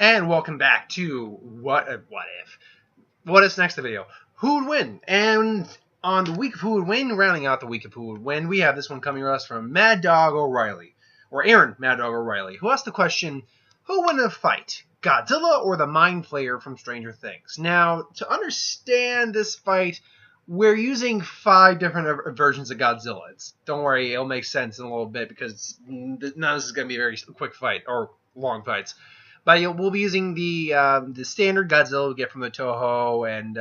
And welcome back to What If? What is next video? Who would win? And on the week of Who Would Win, rounding out the week of Who Would Win, we have this one coming to us from Mad Dog O'Reilly, or Aaron Mad Dog O'Reilly, who asked the question, who would win in a fight, Godzilla or the Mindflayer from Stranger Things? Now, to understand this fight, we're using 5 different versions of Godzilla. Don't worry, it'll make sense in a little bit because none of this is going to be a very quick fight or long fights. But we'll be using the standard Godzilla we get from the Toho and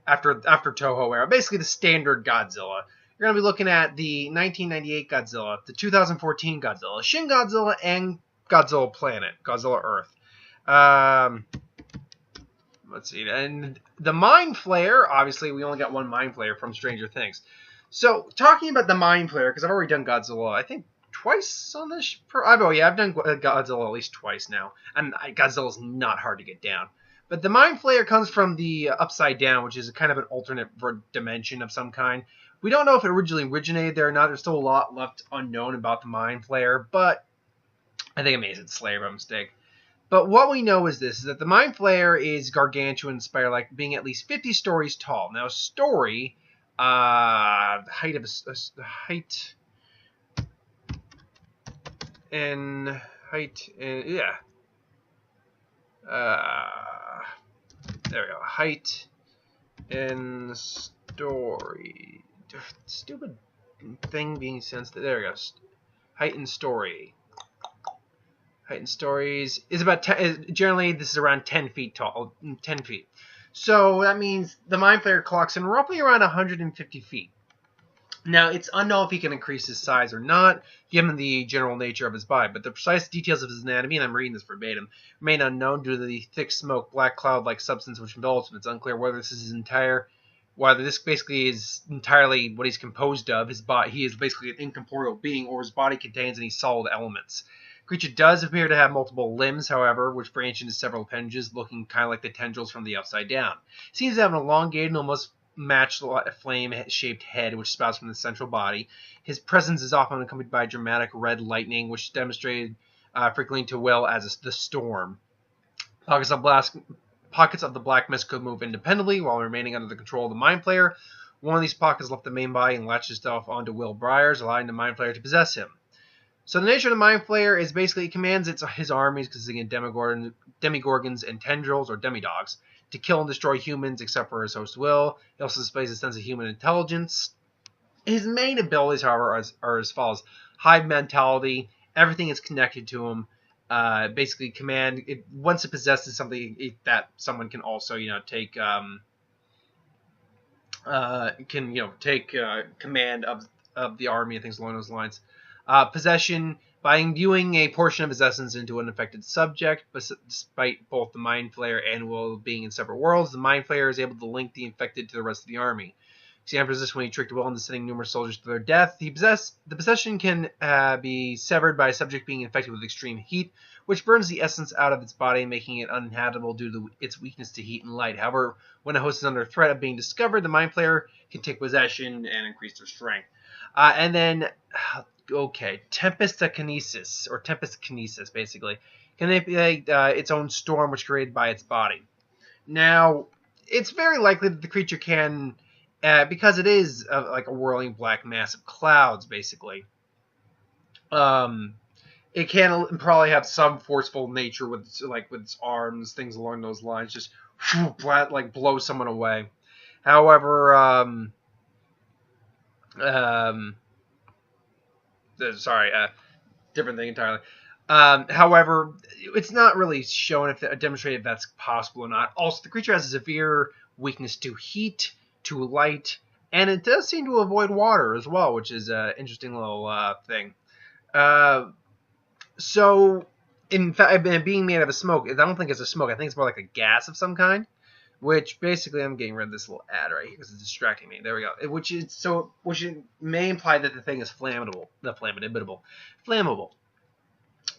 after Toho era, basically the standard Godzilla. You're gonna be looking at the 1998 Godzilla, the 2014 Godzilla, Shin Godzilla, and Godzilla Planet, Godzilla Earth. Let's see, and the Mindflayer. Obviously, we only got one Mindflayer from Stranger Things. So talking about the Mindflayer, because I've already done Godzilla, I think twice on this. I've done Godzilla at least twice now, and Godzilla's not hard to get down. But the Mindflayer comes from the Upside Down, which is kind of an alternate dimension of some kind. We don't know if it originally originated there or not. There's still a lot left unknown about the Mindflayer, but I think I made it Slayer by mistake. But what we know is this: is that the Mindflayer is gargantuan, spider-like, being at least 50 stories tall. Now, story, height. And height, and yeah. There we go. Height and story. Stupid thing being sensitive. There we go. Height and story. Height and stories is about 10. Generally, this is around 10 feet tall. 10 feet. So that means the Mindflayer clocks in roughly around 150 feet. Now, it's unknown if he can increase his size or not, given the general nature of his body, but the precise details of his anatomy, and I'm reading this verbatim, remain unknown due to the thick smoke, black cloud-like substance which envelops him. It's unclear whether this basically is entirely what he's composed of. His body, he is basically an incorporeal being, or his body contains any solid elements. The creature does appear to have multiple limbs, however, which branch into several appendages, looking kind of like the tendrils from the Upside Down. It seems to have an elongated and almost matched flame-shaped head which spouts from the central body. His presence is often accompanied by dramatic red lightning, which is demonstrated frequently to Will as the storm. Pockets of the black mist could move independently while remaining under the control of the Mindflayer. One of these pockets left the main body and latched itself onto Will Byers, allowing the Mindflayer to possess him. So the nature of the Mindflayer is basically it commands his armies, consisting of demigorgons and tendrils, or demidogs, to kill and destroy humans, except for his host Will. He also displays a sense of human intelligence. His main abilities, however, are as follows: hive mentality. Everything is connected to him. Basically, command. Once it possesses something that someone can also, take command of the army and things along those lines. Possession, by imbuing a portion of his essence into an infected subject, but despite both the Mindflayer and Will being in separate worlds, the Mindflayer is able to link the infected to the rest of the army. Example is this: when he tricked Will into sending numerous soldiers to their death. The possession can be severed by a subject being infected with extreme heat, which burns the essence out of its body, making it uninhabitable due to its weakness to heat and light. However, when a host is under threat of being discovered, the Mindflayer can take possession and increase their strength. And then, Tempest Kinesis, basically, can manipulate its own storm, which is created by its body. Now, it's very likely that the creature can, because it is like a whirling black mass of clouds, basically. It can probably have some forceful nature with its arms, things along those lines, just blow someone away. However, different thing entirely. However, it's not really shown demonstrated if that's possible or not. Also, the creature has a severe weakness to heat, to light, and it does seem to avoid water as well, which is an interesting little thing. So, in fact, being made out of smoke, I don't think it's a smoke. I think it's more like a gas of some kind. Which basically, I'm getting rid of this little ad right here because it's distracting me. There we go. Which may imply that the thing is flammable.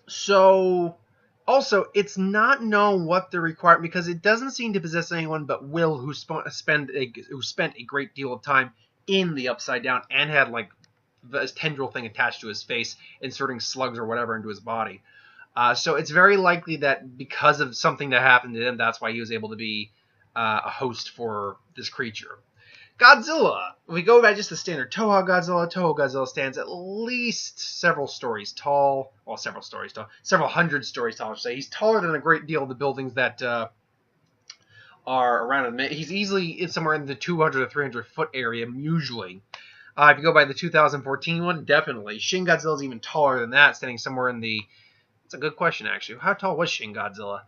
So, also, it's not known what the requirement, because it doesn't seem to possess anyone but Will, who spent a great deal of time in the Upside Down and had the tendril thing attached to his face, inserting slugs or whatever into his body. So it's very likely that because of something that happened to him, that's why he was able to be a host for this creature. Godzilla. We go by just the standard Toho Godzilla. Toho Godzilla stands at least several stories tall. Well, several stories tall. Several hundred stories tall, I should say. He's taller than a great deal of the buildings that are around him. He's easily somewhere in the 200 to 300 foot area, usually. If you go by the 2014 one, definitely. Shin Godzilla's even taller than that, standing somewhere in the... That's a good question, actually. How tall was Shin Godzilla?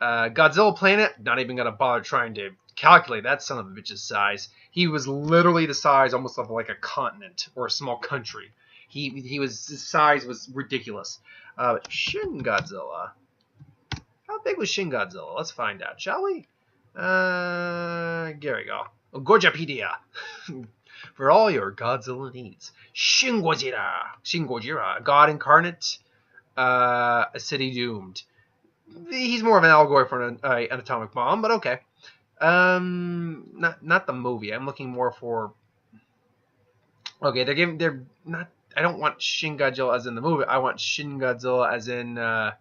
Godzilla Planet, not even going to bother trying to calculate that son of a bitch's size. He was literally the size almost of like a continent or a small country. His size was ridiculous. Shin Godzilla. How big was Shin Godzilla? Let's find out, shall we? Here we go. Gojapedia. For all your Godzilla needs. Shin Gojira. Shin Gojira. God incarnate. A city doomed. He's more of an allegory for an atomic bomb, but okay. Not the movie. I'm looking more for. Okay, they're not. I don't want Shin Godzilla as in the movie. I want Shin Godzilla as in. All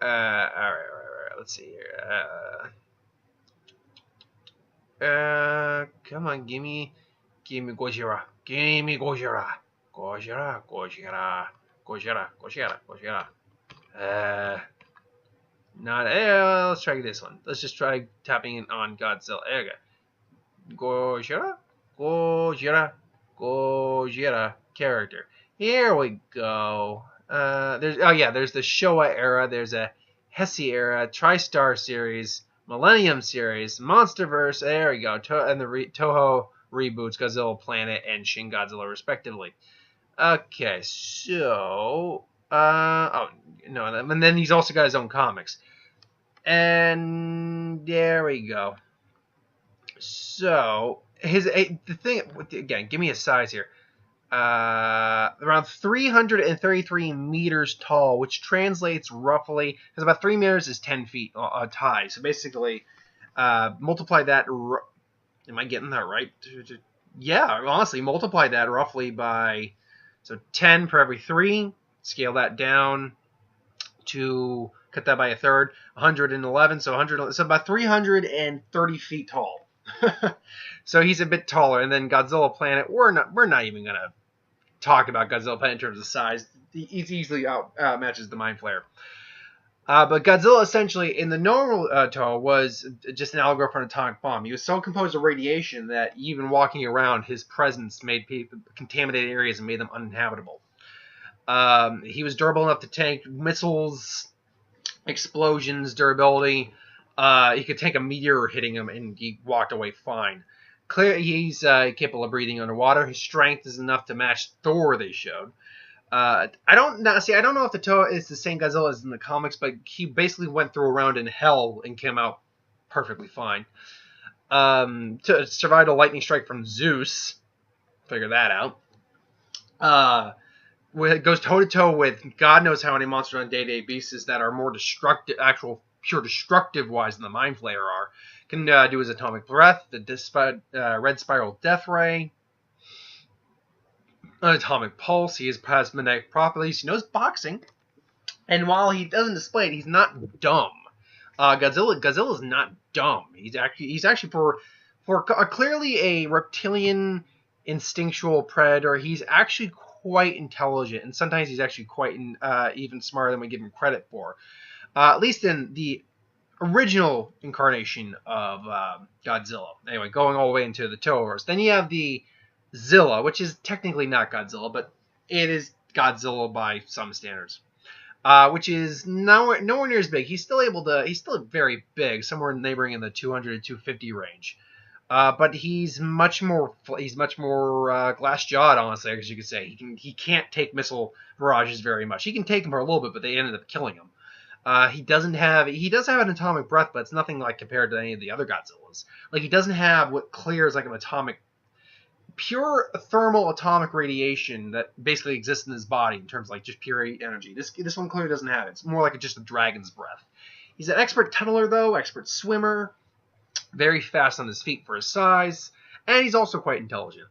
right. Let's see here. Come on, give me Gojira. Give me Gojira. Gojira. Let's try this one. Let's just try tapping in on Godzilla. There we go. Gojira character. Here we go. There's the Showa era. There's a Heisei era, TriStar series, Millennium series, MonsterVerse. There we go. And the Toho reboots, Godzilla Planet and Shin Godzilla, respectively. Okay, so and then he's also got his own comics. And there we go. So the thing again, give me a size here. Around 333 meters tall, which translates roughly because about 3 meters is 10 feet high. So basically, multiply that. Am I getting that right? Yeah, honestly, multiply that roughly by 10 per every 3. Scale that down to cut that by a third. 111. So about 330 feet tall. So he's a bit taller. And then Godzilla Planet, we're not even gonna talk about Godzilla Planet in terms of size. He's easily matches the Mindflayer. But Godzilla essentially in the normal Toho was just an allegory for an atomic bomb. He was so composed of radiation that even walking around, his presence made people contaminated areas and made them uninhabitable. He was durable enough to tank missiles, explosions, durability. He could tank a meteor hitting him, and he walked away fine. Clearly, he's capable of breathing underwater. His strength is enough to match Thor. They showed. I don't know if the Toho is the same Godzilla as in the comics, but he basically went through a round in hell and came out perfectly fine. To survive a lightning strike from Zeus, figure that out. It goes toe to toe with God knows how many monsters on day-to-day basis that are more destructive, pure destructive wise than the Mindflayer are. Can do his atomic breath, the red spiral death ray, an atomic pulse. He has plasmatic properties. He knows boxing, and while he doesn't display it, he's not dumb. Godzilla is not dumb. He's actually for clearly a reptilian instinctual predator. He's actually quite intelligent, and sometimes he's actually quite even smarter than we give him credit for. At least in the original incarnation of Godzilla. Anyway, going all the way into the Tohoverse. Then you have the Zilla, which is technically not Godzilla, but it is Godzilla by some standards. Which is nowhere near as big. He's still very big, somewhere neighboring in the 200 to 250 range. But he's much more glass-jawed, honestly, as you could say. He can't take missile barrages very much. He can take them for a little bit, but they ended up killing him. He does have an atomic breath, but it's nothing like compared to any of the other Godzillas. Like, he doesn't have what clears like an pure thermal atomic radiation that basically exists in his body in terms of like just pure energy. This one clearly doesn't have it. It's more like just a dragon's breath. He's an expert tunneler though, expert swimmer, very fast on his feet for his size, and he's also quite intelligent.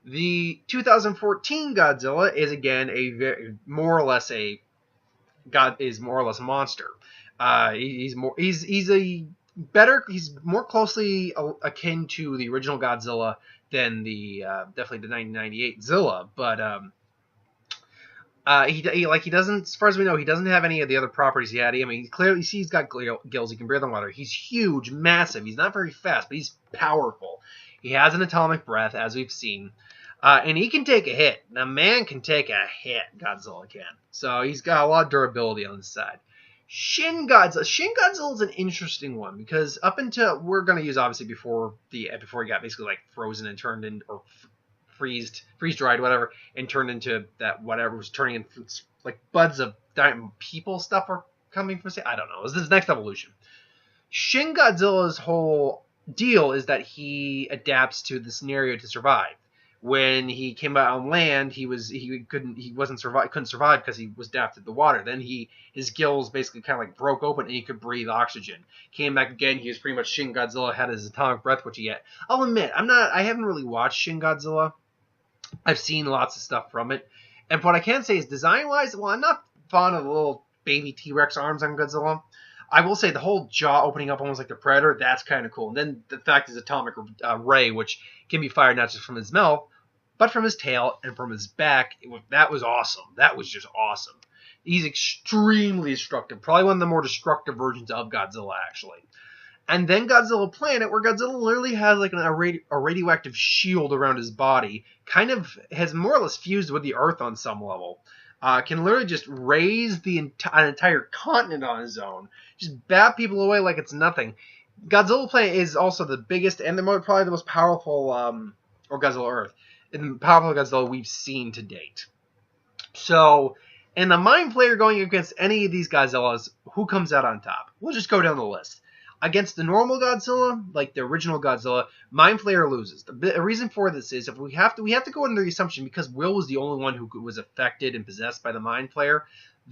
The 2014 Godzilla is again more or less a God is more or less a monster. He's more closely akin to the original Godzilla than the definitely the 1998 Zilla, but he doesn't, as far as we know, he doesn't have any of the other properties he had. I mean, clearly he's got gills. He can breathe on water. He's huge, massive. He's not very fast, but he's powerful. He has an atomic breath, as we've seen, and he can take a hit. The man can take a hit. Godzilla can. So he's got a lot of durability on his side. Shin Godzilla is an interesting one because up until we're going to use obviously before he got basically like frozen and turned in or freeze dried, whatever, and turned into that whatever was turning into like buds of people stuff are coming from. I don't know. It was this next evolution. Shin Godzilla's whole deal is that he adapts to the scenario to survive. When he came out on land, he couldn't survive because he was adapted to the water. Then his gills basically kind of like broke open and he could breathe oxygen. Came back again, he was pretty much Shin Godzilla, had his atomic breath, which he had. I'll admit, I haven't really watched Shin Godzilla. I've seen lots of stuff from it. And what I can say is design-wise, well, I'm not fond of the little baby T-Rex arms on Godzilla. I will say the whole jaw opening up almost like the Predator, that's kind of cool. And then the fact is atomic ray, which can be fired not just from his mouth, but from his tail and from his back. That was awesome. That was just awesome. He's extremely destructive. Probably one of the more destructive versions of Godzilla, actually. And then Godzilla Planet, where Godzilla literally has like a radioactive shield around his body, kind of has more or less fused with the Earth on some level. Can literally just raise an entire continent on his own, just bat people away like it's nothing. Godzilla Planet is also the biggest and probably the most powerful, or Godzilla Earth, and powerful Godzilla we've seen to date. So, in the Mindflayer going against any of these Godzillas, who comes out on top? We'll just go down the list. Against the normal Godzilla, like the original Godzilla, Mindflayer loses. The reason for this is if we have to go under the assumption because Will was the only one who was affected and possessed by the Mindflayer.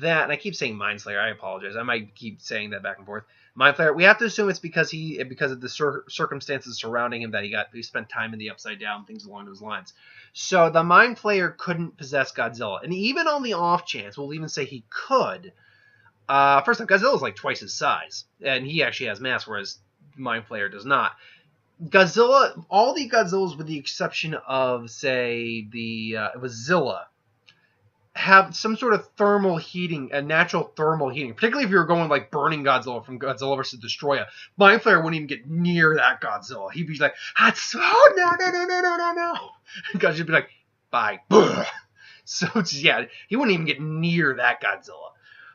And I keep saying Mindflayer, I apologize. I might keep saying that back and forth. Mindflayer, we have to assume it's because of the circumstances surrounding him that he spent time in the Upside Down, things along those lines. So the Mindflayer couldn't possess Godzilla, and even on the off chance, we'll even say he could. First off, Godzilla's like twice his size, and he actually has mass, whereas Mindflayer does not. Godzilla, all the Godzillas, with the exception of, say, it was Zilla, have some sort of thermal heating, a natural thermal heating. Particularly if you were going like burning Godzilla from Godzilla vs. Destroya. Mindflayer wouldn't even get near that Godzilla. He'd be like, no. Godzilla would be like, bye. So, yeah, he wouldn't even get near that Godzilla.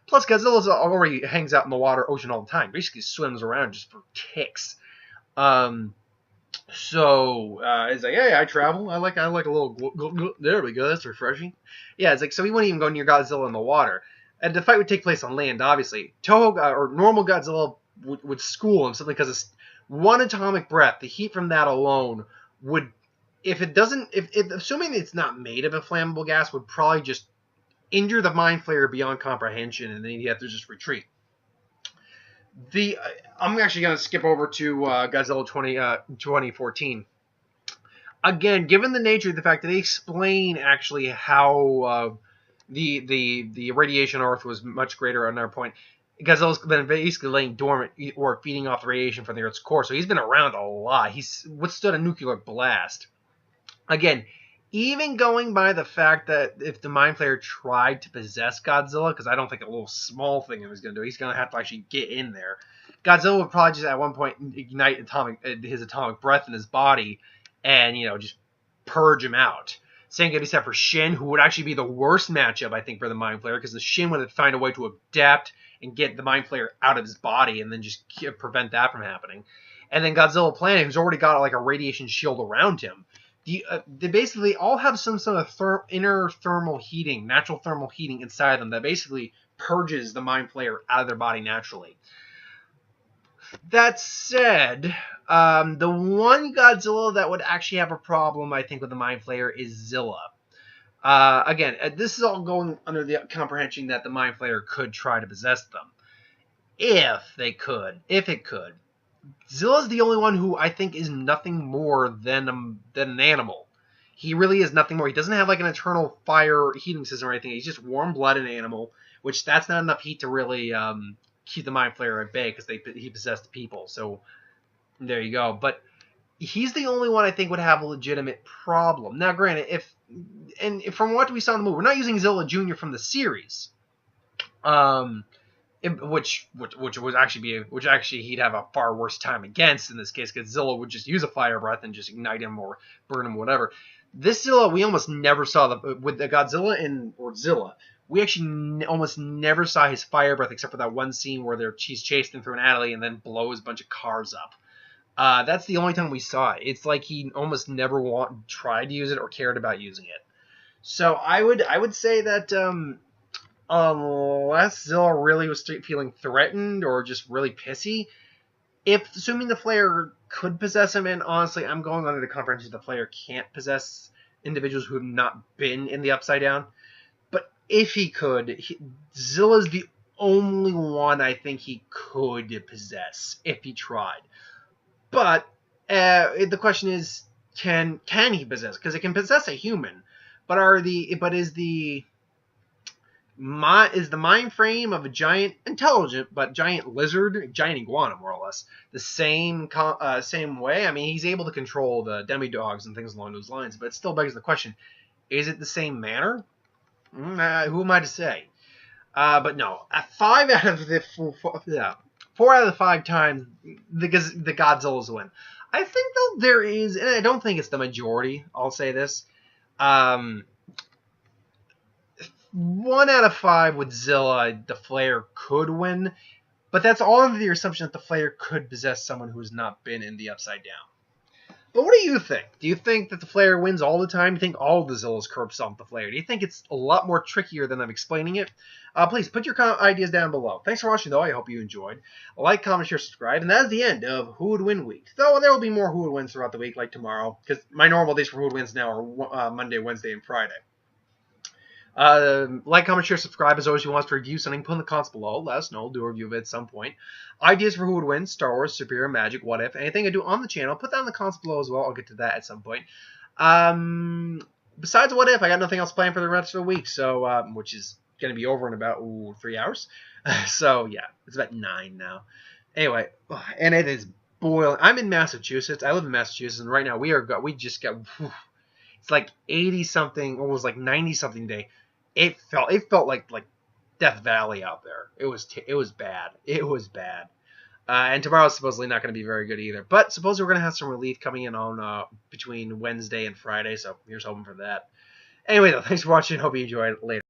Plus, Godzilla already hangs out in the ocean all the time. Basically swims around just for kicks. So it's like, hey, I travel. I like a little. There we go. That's refreshing. Yeah, it's like so he wouldn't even go near Godzilla in the water, and the fight would take place on land. Obviously, or normal Godzilla would school him simply because it's one atomic breath. The heat from that alone would, assuming it's not made of a flammable gas, would probably just injure the Mindflayer beyond comprehension, and then he'd have to just retreat. I'm actually going to skip over to Godzilla 2014. Again, given the nature of the fact that they explain actually how the radiation on Earth was much greater on their point, Godzilla's been basically laying dormant or feeding off the radiation from the Earth's core, so he's been around a lot. He's withstood a nuclear blast. Again, even going by the fact that if the Mindflayer tried to possess Godzilla, because I don't think a little small thing he was going to do, he's going to have to actually get in there. Godzilla would probably just at one point ignite his atomic breath in his body and, just purge him out. Same could be said for Shin, who would actually be the worst matchup, I think, for the Mindflayer, because the Shin would find a way to adapt and get the Mindflayer out of his body and then just prevent that from happening. And then Godzilla Planet, who's already got like a radiation shield around him. They basically all have some sort of inner thermal heating, natural thermal heating inside them that basically purges the Mindflayer out of their body naturally. That said, the one Godzilla that would actually have a problem, I think, with the Mindflayer is Zilla. Again, this is all going under the comprehension that the Mindflayer could try to possess them. If it could. Zilla's the only one who I think is nothing more than an animal. He really is nothing more. He doesn't have like an eternal fire heating system or anything. He's just warm-blooded animal which that's not enough heat to really keep the Mind Flayer at bay because he possessed people. So there you go. But he's the only one I think would have a legitimate problem. Now, granted, from what we saw in the movie, we're not using Zilla Jr. from the series, which would actually he'd have a far worse time against in this case, because Zilla would just use a fire breath and just ignite him or burn him, whatever. This Zilla, we almost never saw with the Godzilla or Zilla. We actually almost never saw his fire breath except for that one scene where she's chasing through an alley and then blows a bunch of cars up. That's the only time we saw it. It's like he almost never tried to use it or cared about using it. So I would say that unless Zilla really was feeling threatened or just really pissy, assuming the Flayer could possess him, and honestly, I'm going under the comprehension the Flayer can't possess individuals who have not been in the Upside Down. But if he could, Zilla's the only one I think he could possess if he tried. But the question is, can he possess? Because it can possess a human, is the mind frame of a giant, intelligent but giant lizard, giant iguana more or less, the same way? I mean, he's able to control the demi-dogs and things along those lines, but it still begs the question: is it the same manner? Who am I to say? But no, 4 out of the 5 times the Godzilla's win. I think though there is, and I don't think it's the majority. I'll say this: 1 out of 5 with Zilla, the Flayer could win, but that's all under the assumption that the Flayer could possess someone who has not been in the Upside Down. But what do you think? Do you think that the Flayer wins all the time? Do you think all of the Zillas curb stomp the Flayer? Do you think it's a lot more trickier than I'm explaining it? Please put your ideas down below. Thanks for watching, though. I hope you enjoyed. Like, comment, share, subscribe. And that is the end of Who Would Win Week. Though there will be more Who Would Wins throughout the week, like tomorrow, because my normal days for Who Would Wins now are Monday, Wednesday, and Friday. Like, comment, share, subscribe. As always, if you want us to review something, put in the comments below. Let us know. We'll do a review of it at some point. Ideas for who would win: Star Wars, superhero, magic, what if, anything I do on the channel. Put that in the comments below as well. I'll get to that at some point. Besides what if, I got nothing else planned for the rest of the week, so which is going to be over in about 3 hours. So yeah, it's about 9 now. Anyway, and it is boiling. I'm in Massachusetts. I live in Massachusetts, and right now we just got. It's like 80 something, almost like 90 something day. It felt like Death Valley out there. It was bad. It was bad. And tomorrow's supposedly not going to be very good either. But supposedly we're going to have some relief coming in on between Wednesday and Friday. So here's hoping for that. Anyway, though, thanks for watching. Hope you enjoyed it. Later.